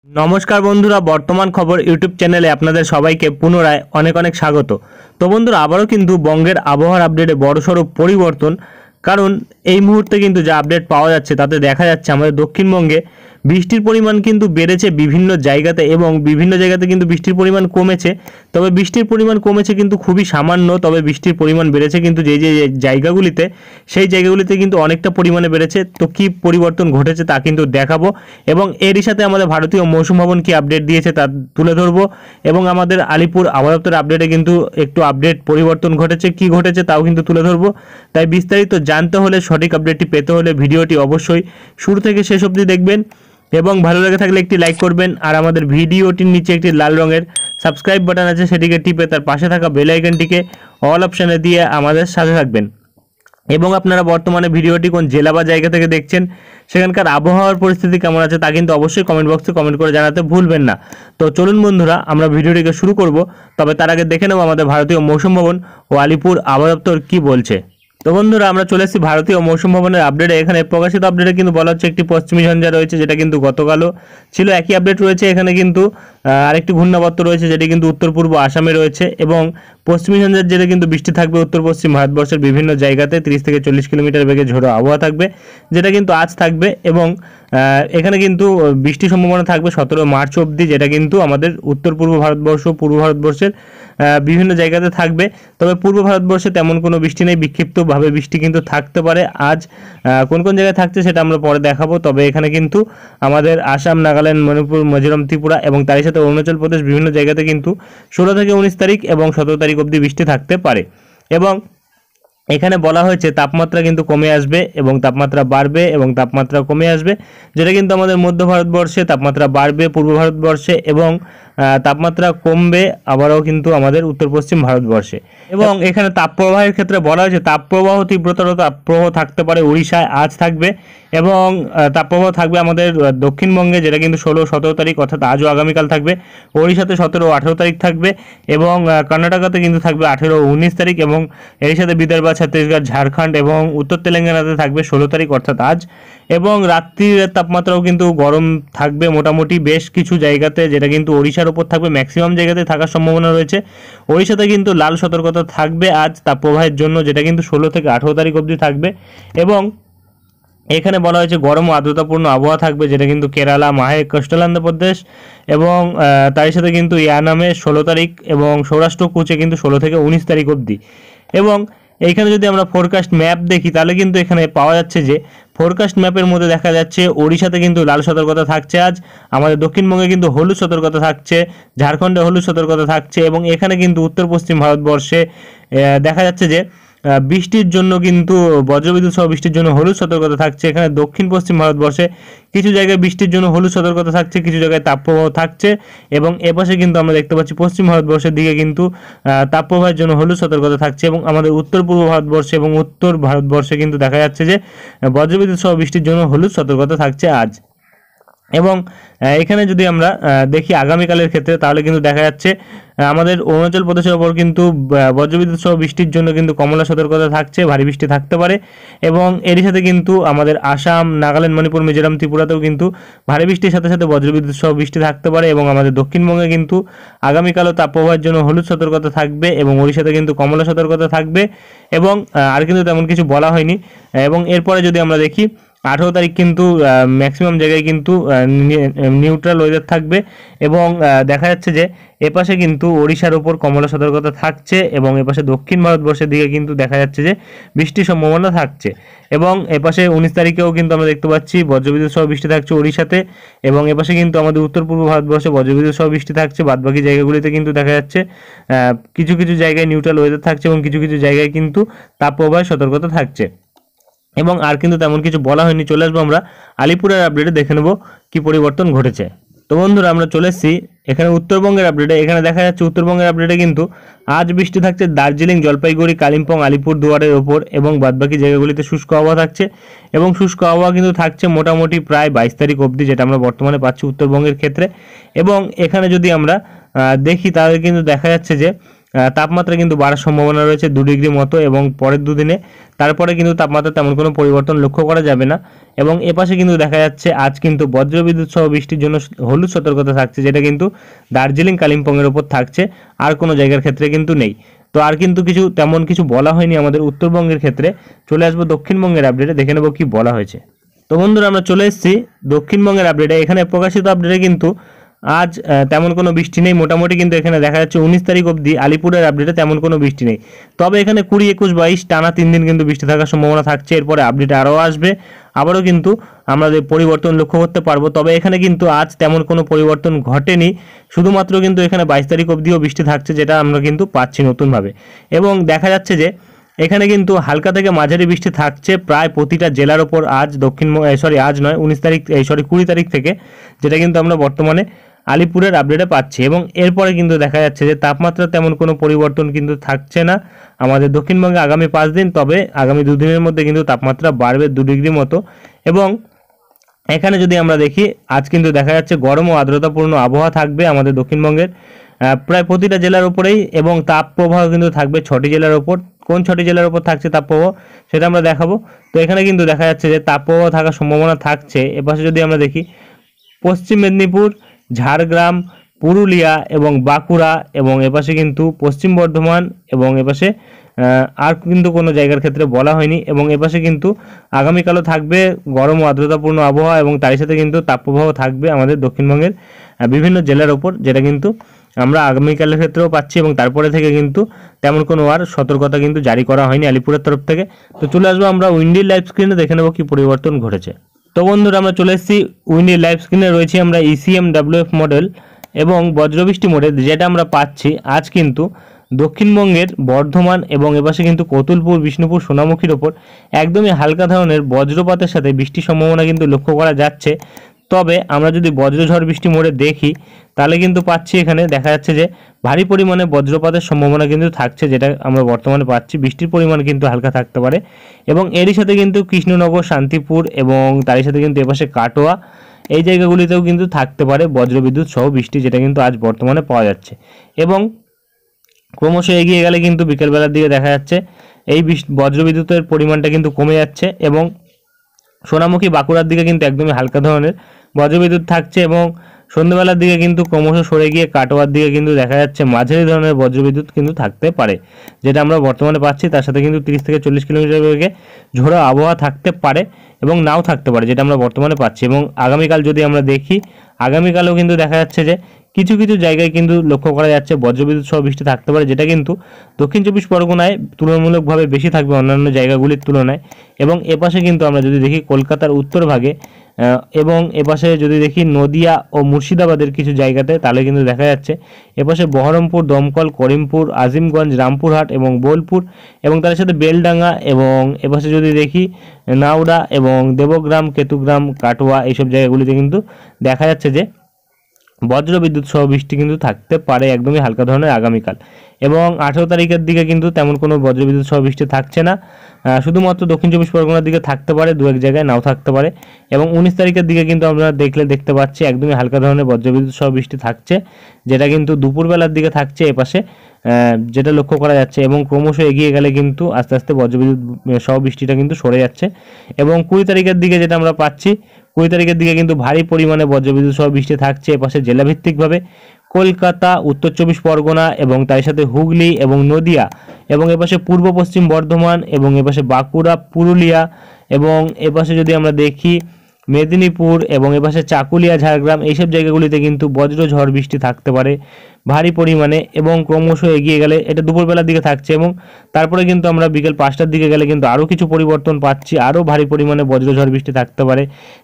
নমস্কার বন্ধুরা, বর্তমান খবর ইউটিউব চ্যানেলে আপনাদের সবাইকে পুনরায় অনেক অনেক স্বাগত। তো বন্ধুরা, আবারও কিন্তু বঙ্গের আবহাওয়ার আপডেটে বড়সড় পরিবর্তন। কারণ এই মুহূর্তে কিন্তু যা আপডেট পাওয়া যাচ্ছে তাতে দেখা যাচ্ছে আমাদের দক্ষিণবঙ্গে বৃষ্টির পরিমাণ কিন্তু বেড়েছে বিভিন্ন জায়গাতে, এবং বিভিন্ন জায়গাতে কিন্তু বৃষ্টির পরিমাণ কমেছে। তবে বৃষ্টির পরিমাণ কমেছে কিন্তু খুবই সামান্য, তবে বৃষ্টির পরিমাণ বেড়েছে কিন্তু যে যে জায়গাগুলিতে, সেই জায়গাগুলিতে কিন্তু অনেকটা পরিমাণে বেড়েছে। তো কী পরিবর্তন ঘটেছে তা কিন্তু দেখাবো, এবং এরই সাথে আমাদের ভারতীয় মৌসুম ভবন কী আপডেট দিয়েছে তা তুলে ধরবো, এবং আমাদের আলিপুর আবহাওয়া দপ্তরের আপডেটে কিন্তু একটু আপডেট পরিবর্তন ঘটেছে, কী ঘটেছে তাও কিন্তু তুলে ধরবো। তাই বিস্তারিত জানতে হলে, সঠিক আপডেটটি পেতে হলে ভিডিওটি অবশ্যই শুরু থেকে শেষ অবধি দেখবেন, এবং ভালো লেগে থাকলে একটি লাইক করবেন। আর আমাদের ভিডিওটির নিচে একটি লাল রঙের সাবস্ক্রাইব বাটন আছে, সেটিকে টিপে তার পাশে থাকা বেল আইকনটিকে অল অপশানে দিয়ে আমাদের সাথে থাকবেন। এবং আপনারা বর্তমানে ভিডিওটি কোন জেলা বা জায়গা থেকে দেখছেন, সেখানকার আবহাওয়ার পরিস্থিতি কেমন আছে তা কিন্তু অবশ্যই কমেন্ট বক্সে কমেন্ট করে জানাতে ভুলবেন না। তো চলুন বন্ধুরা, আমরা ভিডিওটিকে শুরু করব। তবে তার আগে দেখে নেব আমাদের ভারতীয় মৌসুম ভবন ও আলিপুর আবহাওয়া দপ্তর কী বলছে। তো বন্ধুরা, আমরা চলে এসেছি ভারতীয় মৌসুম ভবনের আপডেটে। এখানে প্রকাশিত আপডেটে কিন্তু বলা হচ্ছে একটি পশ্চিমী ঝঞ্ঝা রয়েছে, যেটা কিন্তু গতকালও ছিল। একই আপডেট রয়েছে এখানে কিন্তু আরেকটি ঘূর্ণাবর্ত রয়েছে, যেটি কিন্তু উত্তর পূর্ব আসামে রয়েছে, এবং পশ্চিমী ঝঞ্ঝার জেরে কিন্তু বৃষ্টি থাকবে উত্তর পশ্চিম ভারতবর্ষের বিভিন্ন জায়গাতে। 30 থেকে 40 কিলোমিটার বেগে ঝোড়ো আবহাওয়া থাকবে, যেটা কিন্তু আজ থাকবে। এবং এখানে কিন্তু বৃষ্টির সম্ভাবনা থাকবে 17 মার্চ অবধি, যেটা কিন্তু আমাদের উত্তর পূর্ব ভারতবর্ষ, পূর্ব ভারতবর্ষের বিভিন্ন জায়গাতে থাকবে। তবে পূর্ব ভারতবর্ষে তেমন কোনো বৃষ্টি নেই, বিক্ষিপ্তভাবে বৃষ্টি কিন্তু থাকতে পারে আজ। কোন কোন জায়গায় থাকছে সেটা আমরা পরে দেখাবো। তবে এখানে কিন্তু আমাদের আসাম, নাগাল্যান্ড, মণিপুর, মিজোরাম, ত্রিপুরা এবং তারই সাথে অরুণাচল প্রদেশ বিভিন্ন জায়গাতে কিন্তু 16 থেকে 19 তারিখ এবং 17 তারিখ অবধি বৃষ্টি থাকতে পারে। এবং এখানে বলা হয়েছে তাপমাত্রা কিন্তু কমে আসবে, এবং তাপমাত্রা বাড়বে এবং তাপমাত্রা কমে আসবে, যেটা কিন্তু আমাদের মধ্য ভারতবর্ষে তাপমাত্রা বাড়বে, পূর্ব ভারতবর্ষে, এবং তাপমাত্রা কমবে আবারও কিন্তু আমাদের উত্তর পশ্চিম ভারতবর্ষে। এবং এখানে তাপপ্রবাহের ক্ষেত্রে বলা হয়েছে তাপপ্রবাহ, তীব্রতর তাপপ্রবাহ থাকতে পারে উড়িষ্যায় আজ থাকবে, এবং তাপপ্রবাহ থাকবে আমাদের দক্ষিণবঙ্গে, যেটা কিন্তু 16-17 তারিখ অর্থাৎ আজও আগামীকাল থাকবে। ওড়িশাতে 17-18 তারিখ থাকবে, এবং কর্ণাটকাতে কিন্তু থাকবে 18-19 তারিখ, এবং এর সাথে বিদর্ভ, ছত্তিশগড়, ঝাড়খণ্ড এবং উত্তর তেলেঙ্গানাতে থাকবে 16 তারিখ অর্থাৎ আজ। এবং রাত্রির তাপমাত্রাও কিন্তু গরম থাকবে মোটামুটি বেশ কিছু জায়গাতে, যেটা কিন্তু ওড়িশার ওপর থাকবে, ম্যাক্সিমাম জায়গাতে থাকার সম্ভাবনা রয়েছে। ওড়িশাতে কিন্তু লাল সতর্কতা থাকবে আজ তাপপ্রবাহের জন্য, যেটা কিন্তু 16 থেকে 18 তারিখ অবধি থাকবে। এবং এখানে বলা হয়েছে গরম ও আর্দ্রতাপূর্ণ আবহাওয়া থাকবে, যেটা কিন্তু কেরালা, মাহে, কোস্টাল অন্ধ্রপ্রদেশ এবং তার সাথে কিন্তু ইয়ানামে 16 তারিখ, এবং সৌরাষ্ট্র কুচে কিন্তু 16 থেকে 19 তারিখ অবধি। এবং এইখানে যদি আমরা ফোরকাস্ট ম্যাপ দেখি, তাহলে কিন্তু এখানে পাওয়া যাচ্ছে যে ফোরকাস্ট ম্যাপের মধ্যে দেখা যাচ্ছে ওড়িশাতে কিন্তু লাল সতর্কতা থাকছে আজ, আমাদের দক্ষিণবঙ্গে কিন্তু হলুদ সতর্কতা থাকছে, ঝাড়খণ্ডে হলুদ সতর্কতা থাকছে, এবং এখানে কিন্তু উত্তর পশ্চিম ভারতবর্ষে দেখা যাচ্ছে যে বৃষ্টির জন্য কিন্তু বজ্রবিদ্যুৎ সহ বৃষ্টির জন্য হলুদ সতর্কতা থাকছে। এখানে দক্ষিণ পশ্চিম ভারতবর্ষে কিছু জায়গায় বৃষ্টির জন্য হলুদ সতর্কতা থাকছে, কিছু জায়গায় তাপপ্রবাহ থাকছে, এবং এপাশে কিন্তু আমরা দেখতে পাচ্ছি পশ্চিম ভারতবর্ষের দিকে কিন্তু তাপপ্রবাহের জন্য হলুদ সতর্কতা থাকছে, এবং আমাদের উত্তর পূর্ব ভারতবর্ষে এবং উত্তর ভারতবর্ষে কিন্তু দেখা যাচ্ছে যে বজ্রবিদ্যুৎ সহ বৃষ্টির জন্য হলুদ সতর্কতা থাকছে আজ। এবং এখানে যদি আমরা দেখি আগামীকালের ক্ষেত্রে, তাহলে কিন্তু দেখা যাচ্ছে আমাদের অরুণাচল প্রদেশের ওপর কিন্তু বজ্রবিদ্যুৎ সহ বৃষ্টির জন্য কিন্তু কমলা সতর্কতা থাকছে, ভারী বৃষ্টি থাকতে পারে। এবং এরই সাথে কিন্তু আমাদের আসাম, নাগাল্যান্ড, মণিপুর, মিজোরাম, ত্রিপুরাতেও কিন্তু ভারী বৃষ্টির সাথে সাথে বজ্রবিদ্যুৎ সহ বৃষ্টি থাকতে পারে। এবং আমাদের দক্ষিণবঙ্গে কিন্তু আগামীকালও তাপপ্রবাহের জন্য হলুদ সতর্কতা থাকবে, এবং ওড়িশাতে কিন্তু কমলা সতর্কতা থাকবে। এবং আর কিন্তু তেমন কিছু বলা হয়নি। এবং এরপরে যদি আমরা দেখি 18 তারিখ কিন্তু ম্যাক্সিমাম জায়গায় কিন্তু নিউট্রাল ওয়েদার থাকবে, এবং দেখা যাচ্ছে যে এপাশে কিন্তু ওড়িশার উপর কমলা সতর্কতা থাকছে, এবং এপাশে দক্ষিণ ভারতবর্ষের দিকে কিন্তু দেখা যাচ্ছে যে বৃষ্টির সম্ভাবনা থাকছে। এবং এপাশে 19 তারিখেও কিন্তু আমরা দেখতে পাচ্ছি বজ্রবিদ্যুৎ সহ বৃষ্টি থাকছে ওড়িশাতে, এবং এপাশে কিন্তু আমাদের উত্তর পূর্ব ভারতবর্ষে বজ্রবিদ্যুৎ সহ বৃষ্টি থাকছে। বাদবাকি জায়গাগুলিতে কিন্তু দেখা যাচ্ছে কিছু কিছু জায়গায় নিউট্রাল ওয়েদার থাকছে, এবং কিছু কিছু জায়গায় কিন্তু তাপপ্রবাহের সতর্কতা থাকছে। এবং আর কিন্তু তেমন কিছু বলা হয়নি। চলে আসবো আমরা আলিপুরের আপডেটে, দেখে নেব কী পরিবর্তন ঘটেছে। তো বন্ধুরা, আমরা চলে এসেছি এখানে উত্তরবঙ্গের আপডেটে। এখানে দেখা যাচ্ছে উত্তরবঙ্গের আপডেটে কিন্তু আজ বৃষ্টি থাকছে দার্জিলিং, জলপাইগুড়ি, কালিম্পং, আলিপুর দুয়ারের ওপর, এবং বাদবাকি জায়গাগুলিতে শুষ্ক আবহাওয়া থাকছে। এবং শুষ্ক আবহাওয়া কিন্তু থাকছে মোটামুটি প্রায় 22 তারিখ অবধি, যেটা আমরা বর্তমানে পাচ্ছি উত্তরবঙ্গের ক্ষেত্রে। এবং এখানে যদি আমরা দেখি, তাহলে কিন্তু দেখা যাচ্ছে যে তাপমাত্রা কিন্তু বাড়ার সম্ভাবনা রয়েছে 2 ডিগ্রি মতো, এবং পরের দুদিনে তারপরে কিন্তু তাপমাত্রা তেমন কোনো পরিবর্তন লক্ষ্য করা যাবে না। এবং এপাশে কিন্তু দেখা যাচ্ছে আজ কিন্তু বজ্রবিদ্যুৎ সহ বৃষ্টির জন্য হলুদ সতর্কতা থাকছে, যেটা কিন্তু দার্জিলিং কালিম্পংয়ের ওপর থাকছে, আর কোনো জায়গার ক্ষেত্রে কিন্তু নেই। তো আর কিন্তু তেমন কিছু বলা হয়নি আমাদের উত্তরবঙ্গের ক্ষেত্রে। চলে আসবো দক্ষিণবঙ্গের আপডেটে, দেখে নেবো কি বলা হয়েছে। তো বন্ধুরা আমরা চলে এসেছি দক্ষিণবঙ্গের আপডেটে। এখানে প্রকাশিত আপডেটে কিন্তু আজ তেমন কোনো বৃষ্টি নেই, মোটামুটি কিন্তু এখানে দেখা যাচ্ছে 19 তারিখ অবধি আলিপুরের আপডেটে তেমন কোনো বৃষ্টি নেই। তবে এখানে 20, 21, 22 টানা 3 দিন কিন্তু বৃষ্টি থাকার সম্ভাবনা থাকছে। এরপরে আপডেট আরও আসবে, আবারও কিন্তু আমরা পরিবর্তন লক্ষ্য করতে পারবো। তবে এখানে কিন্তু আজ তেমন কোনো পরিবর্তন ঘটেনি, শুধুমাত্র কিন্তু এখানে 22 তারিখ অবধিও বৃষ্টি থাকছে, যেটা আমরা কিন্তু পাচ্ছি নতুনভাবে। এবং দেখা যাচ্ছে যে এখানে কিন্তু হালকা থেকে মাঝারি বৃষ্টি থাকছে প্রায় প্রতিটা জেলার ওপর আজ আজ নয় 19 তারিখ 20 তারিখ থেকে, যেটা কিন্তু আমরা বর্তমানে আলিপুরের আপডেটে পাচ্ছি। এবং এরপরে কিন্তু দেখা যাচ্ছে যে তাপমাত্রা তেমন কোনো পরিবর্তন কিন্তু থাকছে না আমাদের দক্ষিণবঙ্গে আগামী 5 দিন। তবে আগামী 2 দিনের মধ্যে কিন্তু তাপমাত্রা বাড়বে 2 ডিগ্রি মতো। এবং এখানে যদি আমরা দেখি আজ কিন্তু দেখা যাচ্ছে গরম ও আর্দ্রতাপূর্ণ আবহাওয়া থাকবে আমাদের দক্ষিণবঙ্গের প্রায় প্রতিটা জেলার উপরেই, এবং তাপপ্রবাহ কিন্তু থাকবে 6টি জেলার ওপর। কোন 6টি জেলার উপর থাকছে তাপপ্রবাহ সেটা আমরা দেখাবো। তো এখানে কিন্তু দেখা যাচ্ছে যে তাপপ্রবাহ থাকার সম্ভাবনা থাকছে। এপাশে যদি আমরা দেখি পশ্চিম মেদিনীপুর, ঝাড়গ্রাম, পুরুলিয়া এবং বাঁকুড়া, এবং এপাশে কিন্তু পশ্চিম বর্ধমান, এবং এপাশে আর কিন্তু কোনো জায়গার ক্ষেত্রে বলা হয়নি। এবং এপাশে কিন্তু আগামীকালও থাকবে গরম ও আর্দ্রতাপূর্ণ আবহাওয়া, এবং তারই সাথে কিন্তু তাপপ্রবাহ থাকবে আমাদের দক্ষিণবঙ্গের বিভিন্ন জেলার ওপর, যেটা কিন্তু আমরা আগামীকালের ক্ষেত্রেও পাচ্ছি। এবং তারপরে থেকে কিন্তু তেমন কোনো আর সতর্কতা কিন্তু জারি করা হয়নি আলিপুরের তরফ থেকে। তো চলে আসবো আমরা উইন্ডির লাইভ স্ক্রিনে, দেখে নেবো কি পরিবর্তন ঘটেছে। তো বন্ধুরা আমরা চলে এসেছি উইন্ডির লাইভ স্ক্রিনে, রয়েছি আমরা ECMWF মডেল এবং বজ্রবৃষ্টি মডেল, যেটা আমরা পাচ্ছি আজ কিন্তু দক্ষিণবঙ্গের বর্ধমান এবং এপাশে কিন্তু কতুলপুর, বিষ্ণুপুর, সোনামুখীর ওপর একদমই হালকা ধরনের বজ্রপাতের সাথে বৃষ্টির সম্ভাবনা কিন্তু লক্ষ্য করা যাচ্ছে। তবে আমরা যদি বজ্রঝড় বৃষ্টি মোড়ে দেখি তাহলে কিন্তু পাচ্ছি এখানে দেখা যাচ্ছে যে ভারী পরিমাণে বজ্রপাতের সম্ভাবনা কিন্তু থাকছে, যেটা আমরা বর্তমানে পাচ্ছি। বৃষ্টির পরিমাণ কিন্তু হালকা থাকতে পারে, এবং এরই সাথে কিন্তু কৃষ্ণনগর, শান্তিপুর এবং তারই সাথে কিন্তু এপাশে কাটোয়া, এই জায়গাগুলিতেও কিন্তু থাকতে পারে বজ্রবিদ্যুৎ সহ বৃষ্টি, যেটা কিন্তু আজ বর্তমানে পাওয়া যাচ্ছে। এবং ক্রমশ এগিয়ে গেলে কিন্তু বিকেলবেলার দিকে দেখা যাচ্ছে এই বজ্রবিদ্যুতের পরিমাণটা কিন্তু কমে যাচ্ছে, এবং সোনামুখী, বাঁকুড়ার দিকে কিন্তু একদমই হালকা ধরনের বজ্রবিদ্যুৎ থাকছে, এবং সন্ধ্যাবেলার দিকে কিন্তু ক্রমশ সরে গিয়ে কাটোয়ার দিকে কিন্তু দেখা যাচ্ছে মাঝারি ধরনের বজ্রবিদ্যুৎ কিন্তু থাকতে পারে, যেটা আমরা বর্তমানে পাচ্ছি। তার সাথে কিন্তু 30 থেকে 40 কিলোমিটার বেগে ঝোড়ো আবহাওয়া থাকতে পারে এবং নাও থাকতে পারে, যেটা আমরা বর্তমানে পাচ্ছি। এবং আগামীকাল যদি আমরা দেখি, আগামীকালও কিন্তু দেখা যাচ্ছে যে কিছু কিছু জায়গায় কিন্তু লক্ষ্য করা যাচ্ছে বজ্রবিদ্যুৎ সহ বৃষ্টি থাকতে পারে, যেটা কিন্তু দক্ষিণ 24 পরগনায় তুলনামূলকভাবে বেশি থাকবে অন্যান্য জায়গাগুলির তুলনায়। এবং এপাশে কিন্তু আমরা যদি দেখি কলকাতার উত্তর ভাগে এবং এপাশে যদি দেখি নদিয়া ও মুর্শিদাবাদের কিছু জায়গাতে, তাহলে কিন্তু দেখা যাচ্ছে এপাশে বহরমপুর, দমকল, করিমপুর, আজিমগঞ্জ, রামপুরহাট এবং বোলপুর, এবং তার সাথে বেলডাঙ্গা, এবং এপাশে যদি দেখি নাওড়া এবং দেবগ্রাম, কেতুগ্রাম, কাটোয়া, এইসব জায়গাগুলিতে কিন্তু দেখা যাচ্ছে যে বজ্রবিদ্যুৎ সহ বৃষ্টি কিন্তু থাকতে পারে একদমই হালকা ধরনের আগামীকাল। এবং 18 তারিখের দিকে কিন্তু তেমন কোনো বজ্রবিদ্যুৎ সহ বৃষ্টি থাকছে না, শুধুমাত্র দক্ষিণ 24 পরগনার দিকে থাকতে পারে, দু এক জায়গায় নাও থাকতে পারে। এবং 19 তারিখের দিকে কিন্তু আমরা দেখতে পাচ্ছি একদমই হালকা ধরনের বজ্রবিদ্যুৎ সহ বৃষ্টি থাকছে, যেটা কিন্তু দুপুরবেলার দিকে থাকছে এপাশে, যেটা লক্ষ্য করা যাচ্ছে। এবং ক্রমশ এগিয়ে গেলে কিন্তু আস্তে আস্তে বজ্রবিদ্যুৎ সহ বৃষ্টিটা কিন্তু সরে যাচ্ছে। এবং 20 তারিখের দিকে যেটা আমরা পাচ্ছি, 20 তারিখের দিকে কিন্তু ভারী পরিমাণে বজ্রবিদ্যুৎ সহ বৃষ্টি থাকছে এপাশে জেলাভিত্তিকভাবে কলকাতা, উত্তর 24 পরগনা এবং তার সাথে হুগলি এবং নদিয়া, এবং এপাশে পূর্ব পশ্চিম বর্ধমান, এবং এপাশে বাঁকুড়া, পুরুলিয়া, এবং এপাশে যদি আমরা দেখি মেদিনীপুর, এবং এপাশে চাকুলিয়া, ঝাড়গ্রাম, এইসব জায়গাগুলিতে কিন্তু বজ্র ঝড় বৃষ্টি থাকতে পারে ভারী পরিমাণে। এবং ক্রমশ এগিয়ে গেলে এটা দুপুরবেলার দিকে থাকছে, এবং তারপরে কিন্তু আমরা বিকেল 5টার দিকে গেলে কিন্তু আরও কিছু পরিবর্তন পাচ্ছি, আরও ভারী পরিমাণে বজ্রঝড় বৃষ্টি থাকতে পারে,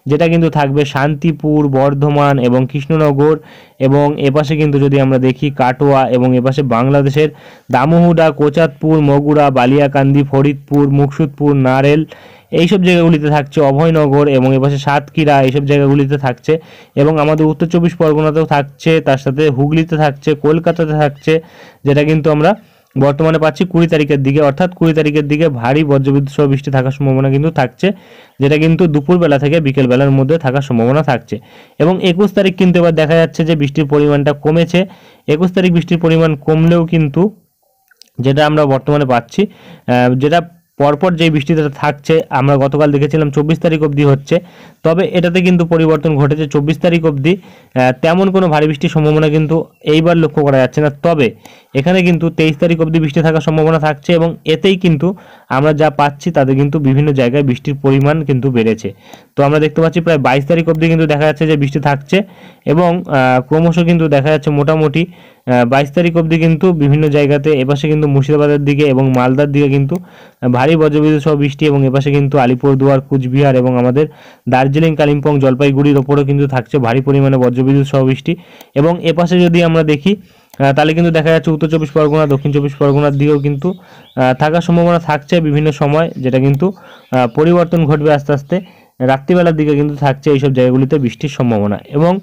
যেটা কিন্তু থাকবে শান্তিপুর, বর্ধমান এবং কৃষ্ণনগর, এবং এপাশে কিন্তু যদি আমরা দেখি কাটোয়া, এবং এপাশে বাংলাদেশের দামুহুডা, কোচাতপুর, মগুরা, বালিয়াকান্দি, ফরিদপুর, মুকসুদপুর, নারেল, এইসব জায়গাগুলিতে থাকছে অভয়নগর, এবং এপাশে সাতক্ষীরা, এইসব জায়গাগুলিতে থাকছে। এবং আমাদের উত্তর 24 পরগনাতেও থাকছে, তার সাথে হুগলিতে থাকছে, কলকাতাতে থাকছে, যেটা কিন্তু আমরা বর্তমানে পাচ্ছি 20 তারিখের দিকে, অর্থাৎ 20 তারিখের দিকে ভারী বজ্রবিদ্যুৎ সহ বৃষ্টি থাকার সম্ভাবনা কিন্তু থাকছে, যেটা কিন্তু দুপুরবেলা থেকে বিকেলবেলার মধ্যে থাকার সম্ভাবনা থাকছে। এবং 21 তারিখ কিন্তু এবার দেখা যাচ্ছে যে বৃষ্টির পরিমাণটা কমেছে। 21 তারিখ বৃষ্টির পরিমাণ কমলেও কিন্তু যেটা আমরা বর্তমানে পাচ্ছি, যেটা পরপর যে বৃষ্টিটা থাকছে আমরা গতকাল দেখেছিলাম 24 তারিখ অবধি হচ্ছে, তবে এটাতে কিন্তু পরিবর্তন ঘটেছে। 24 তারিখ অবধি তেমন কোনো ভারী বৃষ্টির সম্ভাবনা কিন্তু এইবার লক্ষ্য করা যাচ্ছে না, তবে এখানে কিন্তু 23 তারিখ অবধি বৃষ্টি থাকার সম্ভাবনা থাকছে এবং এতেই কিন্তু আমরা যা পাচ্ছি তাতে কিন্তু বিভিন্ন জায়গায় বৃষ্টির পরিমাণ কিন্তু বেড়েছে। তো আমরা দেখতে পাচ্ছি প্রায় 22 তারিখ অবধি কিন্তু দেখা যাচ্ছে যে বৃষ্টি থাকছে এবং ক্রমশ কিন্তু দেখা যাচ্ছে মোটামুটি 22 তারিখ অবধি কিন্তু বিভিন্ন জায়গাতে, এপাশে কিন্তু মুর্শিদাবাদের দিকে এবং মালদার দিকে কিন্তু ভারী বজ্রবিদ্যুৎ সহ বৃষ্টি, এবং এপাশে কিন্তু আলিপুরদুয়ার, কুচবিহার এবং আমাদের দার্জিলিং, কালিম্পং, জলপাইগুড়ির ওপরেও কিন্তু থাকছে ভারী পরিমাণে বজ্রবিদ্যুৎ সহ বৃষ্টি। এবং এপাশে যদি আমরা দেখি তাহলে কিন্তু দেখা যাচ্ছে উত্তর চব্বিশ পরগনা, দক্ষিণ চব্বিশ পরগনার দিকেও কিন্তু থাকার সম্ভাবনা থাকছে বিভিন্ন সময়, যেটা কিন্তু পরিবর্তন ঘটবে আস্তে আস্তে। রাত্রিবেলার দিকে কিন্তু থাকছে এইসব জায়গাগুলিতে বৃষ্টির সম্ভাবনা। এবং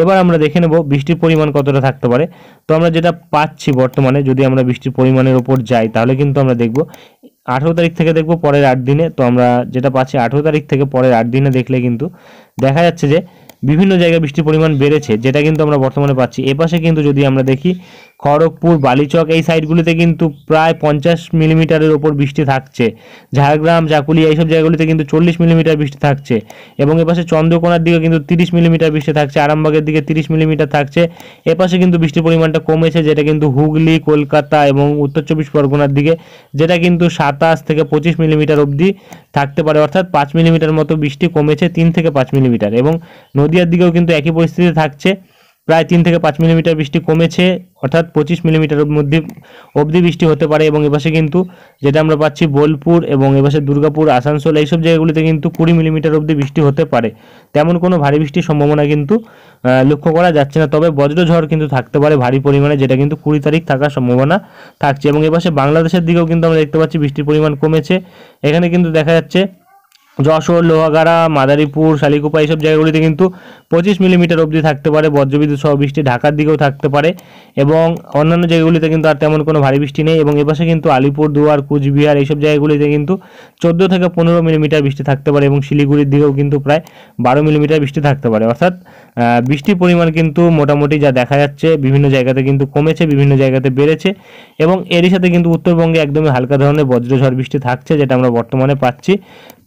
এবার আমরা দেখে নেব বৃষ্টির পরিমাণ কতটা থাকতে পারে। তো আমরা যেটা পাচ্ছি বর্তমানে, যদি আমরা বৃষ্টির পরিমাণের ওপর যাই তাহলে কিন্তু আমরা দেখব 18 তারিখ থেকে দেখব পরের 8 দিনে। তো আমরা যেটা পাচ্ছি 18 তারিখ থেকে পরের 8 দিনে দেখলে কিন্তু দেখা যাচ্ছে যে বিভিন্ন জায়গায় বৃষ্টির পরিমাণ বেড়েছে, যেটা কিন্তু আমরা বর্তমানে পাচ্ছি। এপাশে কিন্তু যদি আমরা দেখি খড়গপুর, বালিচক এই সাইডগুলিতে কিন্তু প্রায় 50 মিলিমিটারের ওপর বৃষ্টি থাকছে। ঝাড়গ্রাম, চাকুলিয়া এইসব জায়গাগুলিতে কিন্তু 40 মিলিমিটার বৃষ্টি থাকছে। এবং এপাশে চন্দ্রকোনার দিকে কিন্তু 30 মিলিমিটার বৃষ্টি থাকছে, আরামবাগের দিকে 30 মিলিমিটার থাকছে। এপাশে কিন্তু বৃষ্টির পরিমাণটা কমেছে, যেটা কিন্তু হুগলি, কলকাতা এবং উত্তর চব্বিশ পরগনার দিকে, যেটা কিন্তু 27 থেকে 25 মিলিমিটার অবধি থাকতে পারে, অর্থাৎ 5 মিলিমিটার মতো বৃষ্টি কমেছে, 3 থেকে 5 মিলিমিটার। এবং নদিয়ার দিকেও কিন্তু একই পরিস্থিতি থাকছে, প্রায় 3 থেকে 5 মিলিমিটার বৃষ্টি কমেছে, অর্থাৎ 25 মিলিমিটার মধ্যে অবধি বৃষ্টি হতে পারে। এবং এপাশে কিন্তু যেটা আমরা পাচ্ছি বোলপুর এবং এপাশে দুর্গাপুর, আসানসোল এইসব জায়গাগুলিতে কিন্তু 20 মিলিমিটার অবধি বৃষ্টি হতে পারে। তেমন কোনো ভারী বৃষ্টির সম্ভাবনা কিন্তু লক্ষ্য করা যাচ্ছে না, তবে বজ্রঝড় কিন্তু থাকতে পারে ভারী পরিমাণে, যেটা কিন্তু 20 তারিখ থাকার সম্ভাবনা থাকছে। এবং এপাশে বাংলাদেশের দিকেও কিন্তু আমরা দেখতে পাচ্ছি বৃষ্টির পরিমাণ কমেছে। এখানে কিন্তু দেখা যাচ্ছে যশোর, লোহাগাড়া, মাদারীপুর, শালিকুপা এইসব জায়গাগুলিতে কিন্তু 25 মিলিমিটার অবধি থাকতে পারে বজ্রবিদ্যুৎ সহ বৃষ্টি। ঢাকার দিকেও থাকতে পারে এবং অন্যান্য জায়গাগুলিতে কিন্তু আর তেমন কোনো ভারী বৃষ্টি নেই। এবং এপাশে কিন্তু আলিপুরদুয়ার, কুচবিহার এইসব জায়গাগুলিতে কিন্তু 14 থেকে 15 মিলিমিটার বৃষ্টি থাকতে পারে এবং শিলিগুড়ির দিকেও কিন্তু প্রায় 12 মিলিমিটার বৃষ্টি থাকতে পারে। অর্থাৎ বৃষ্টির পরিমাণ কিন্তু মোটামুটি যা দেখা যাচ্ছে বিভিন্ন জায়গাতে কিন্তু কমেছে, বিভিন্ন জায়গাতে বেড়েছে। এবং এরই সাথে কিন্তু উত্তরবঙ্গে একদমই হালকা ধরনের বজ্রঝড় বৃষ্টি থাকছে, যেটা আমরা বর্তমানে পাচ্ছি।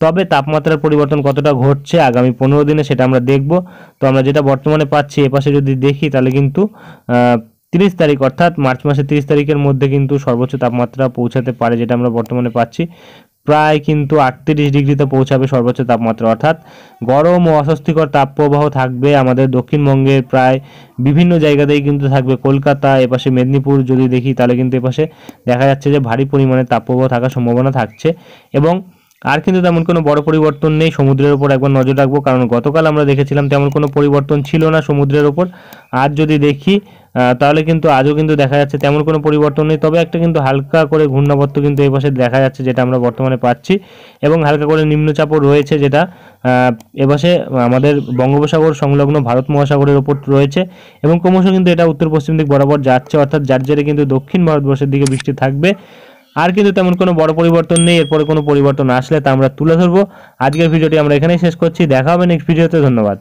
তবে তাপমাত্রার পরিবর্তন কতটা ঘটছে আগামী 15 দিনে সেটা আমরা দেখব। তো আমরা যেটা বর্তমানে পাচ্ছি এপাশে যদি দেখি তাহলে কিন্তু 30 তারিখ অর্থাৎ মার্চ মাসের 30 তারিখের মধ্যে কিন্তু সর্বোচ্চ তাপমাত্রা পৌঁছাতে পারে, যেটা আমরা বর্তমানে পাচ্ছি প্রায় কিন্তু 38 ডিগ্রিতে পৌঁছাবে সর্বোচ্চ তাপমাত্রা। অর্থাৎ গরম ও অস্বস্তিকর তাপপ্রবাহ থাকবে আমাদের দক্ষিণবঙ্গের প্রায় বিভিন্ন জায়গাতেই কিন্তু থাকবে। কলকাতা, এপাশে মেদিনীপুর যদি দেখি তাহলে কিন্তু এপাশে দেখা যাচ্ছে যে ভারী পরিমাণে তাপপ্রবাহ থাকার সম্ভাবনা থাকছে। এবং আর কিন্তু তেমন কোনো বড় পরিবর্তন নেই। সমুদ্রের ওপর একবার নজর রাখবো, কারণ গতকাল আমরা দেখেছিলাম তেমন কোনো পরিবর্তন ছিল না সমুদ্রের ওপর। আজ যদি দেখি তাহলে কিন্তু আজও কিন্তু দেখা যাচ্ছে তেমন কোনো পরিবর্তন নেই, তবে একটা কিন্তু হালকা করে ঘূর্ণাবর্ত কিন্তু এই পাশে দেখা যাচ্ছে, যেটা আমরা বর্তমানে পাচ্ছি। এবং হালকা করে নিম্নচাপও রয়েছে, যেটা এপাশে আমাদের বঙ্গোপসাগর সংলগ্ন ভারত মহাসাগরের ওপর রয়েছে। এবং ক্রমশ কিন্তু এটা উত্তর পশ্চিম দিক বরাবর যাচ্ছে, অর্থাৎ যার জেরে কিন্তু দক্ষিণ ভারতবর্ষের দিকে বৃষ্টি থাকবে। আর কিন্তু তেমন কোনো বড় পরিবর্তন নেই। এরপরে কোনো পরিবর্তন আসলে তা আমরা তুলে ধরবো। আজকের ভিডিওটি আমরা এখানেই শেষ করছি, দেখা হবে নেক্সট ভিডিওতে। ধন্যবাদ।